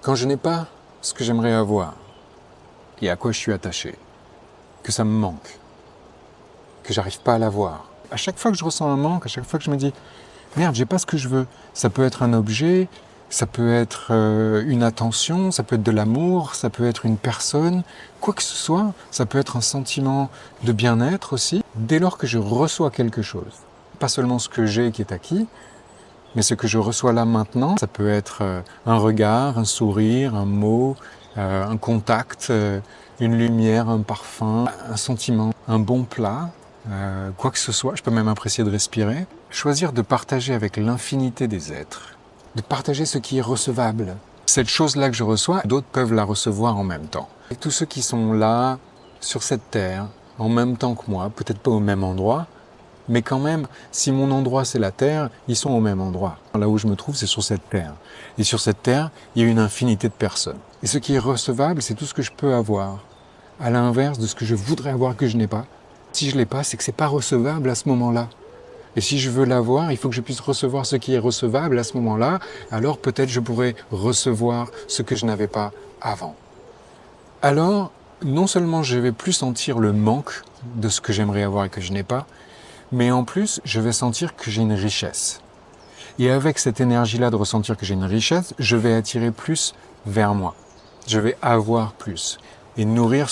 Quand je n'ai pas ce que j'aimerais avoir et à quoi je suis attaché, que ça me manque, que j'arrive pas à l'avoir. À chaque fois que je ressens un manque, à chaque fois que je me dis merde, j'ai pas ce que je veux, ça peut être un objet, ça peut être une attention, ça peut être de l'amour, ça peut être une personne, quoi que ce soit, ça peut être un sentiment de bien-être aussi. Dès lors que je reçois quelque chose, pas seulement ce que j'ai qui est acquis, mais ce que je reçois là maintenant, ça peut être un regard, un sourire, un mot, un contact, une lumière, un parfum, un sentiment, un bon plat, quoi que ce soit. Je peux même apprécier de respirer. Choisir de partager avec l'infinité des êtres, de partager ce qui est recevable. Cette chose-là que je reçois, d'autres peuvent la recevoir en même temps. Et tous ceux qui sont là, sur cette terre, en même temps que moi, peut-être pas au même endroit, mais quand même, si mon endroit c'est la Terre, ils sont au même endroit. Là où je me trouve, c'est sur cette Terre. Et sur cette Terre, il y a une infinité de personnes. Et ce qui est recevable, c'est tout ce que je peux avoir. À l'inverse de ce que je voudrais avoir que je n'ai pas. Si je l'ai pas, c'est que c'est pas recevable à ce moment-là. Et si je veux l'avoir, il faut que je puisse recevoir ce qui est recevable à ce moment-là. Alors peut-être je pourrais recevoir ce que je n'avais pas avant. Alors, non seulement je vais plus sentir le manque de ce que j'aimerais avoir et que je n'ai pas, mais en plus, je vais sentir que j'ai une richesse. Et avec cette énergie-là de ressentir que j'ai une richesse, je vais attirer plus vers moi. Je vais avoir plus. Et nourrir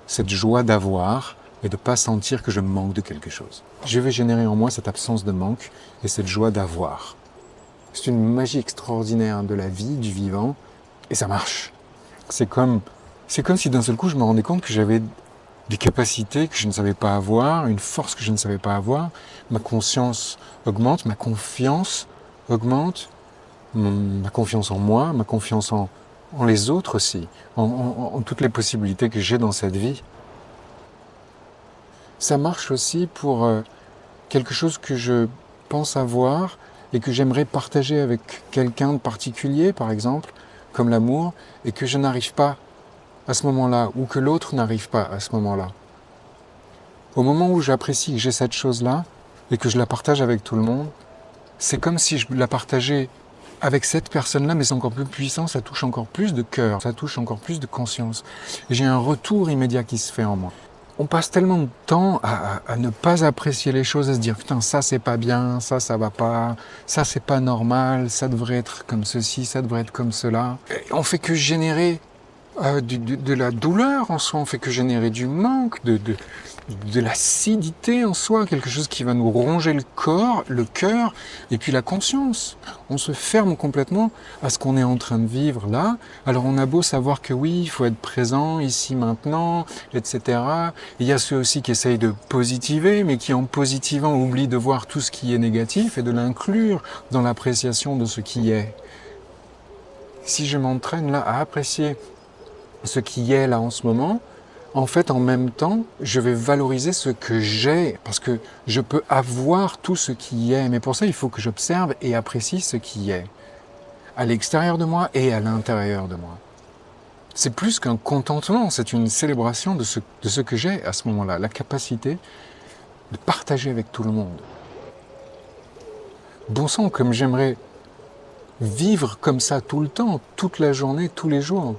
cette joie d'avoir et de ne pas sentir que je manque de quelque chose. Je vais générer en moi cette absence de manque et cette joie d'avoir. C'est une magie extraordinaire de la vie, du vivant, et ça marche. C'est comme si d'un seul coup je me rendais compte que j'avais des capacités que je ne savais pas avoir, une force que je ne savais pas avoir, ma conscience augmente, ma confiance augmente, ma confiance en moi, ma confiance en les autres aussi, en toutes les possibilités que j'ai dans cette vie. Ça marche aussi pour quelque chose que je pense avoir et que j'aimerais partager avec quelqu'un de particulier, par exemple, comme l'amour, et que je n'arrive pas à ce moment-là, ou que l'autre n'arrive pas à ce moment-là. Au moment où j'apprécie que j'ai cette chose-là, et que je la partage avec tout le monde, c'est comme si je la partageais avec cette personne-là, mais c'est encore plus puissant, ça touche encore plus de cœur, ça touche encore plus de conscience. Et j'ai un retour immédiat qui se fait en moi. On passe tellement de temps à ne pas apprécier les choses, à se dire putain ça c'est pas bien, ça va pas, ça c'est pas normal, ça devrait être comme ceci, ça devrait être comme cela. Et on fait que générer de la douleur en soi, on fait que générer du manque, de l'acidité en soi, quelque chose qui va nous ronger le corps, le cœur, et puis la conscience. On se ferme complètement à ce qu'on est en train de vivre là. Alors on a beau savoir que oui, il faut être présent, ici, maintenant, etc. Il y a ceux aussi qui essayent de positiver, mais qui en positivant oublient de voir tout ce qui est négatif et de l'inclure dans l'appréciation de ce qui est. Si je m'entraîne là à apprécier ce qui est là en ce moment, en fait, en même temps, je vais valoriser ce que j'ai, parce que je peux avoir tout ce qui est. Mais pour ça, il faut que j'observe et apprécie ce qui est, à l'extérieur de moi et à l'intérieur de moi. C'est plus qu'un contentement, c'est une célébration de ce que j'ai à ce moment-là, la capacité de partager avec tout le monde. Bon sang, comme j'aimerais vivre comme ça tout le temps, toute la journée, tous les jours.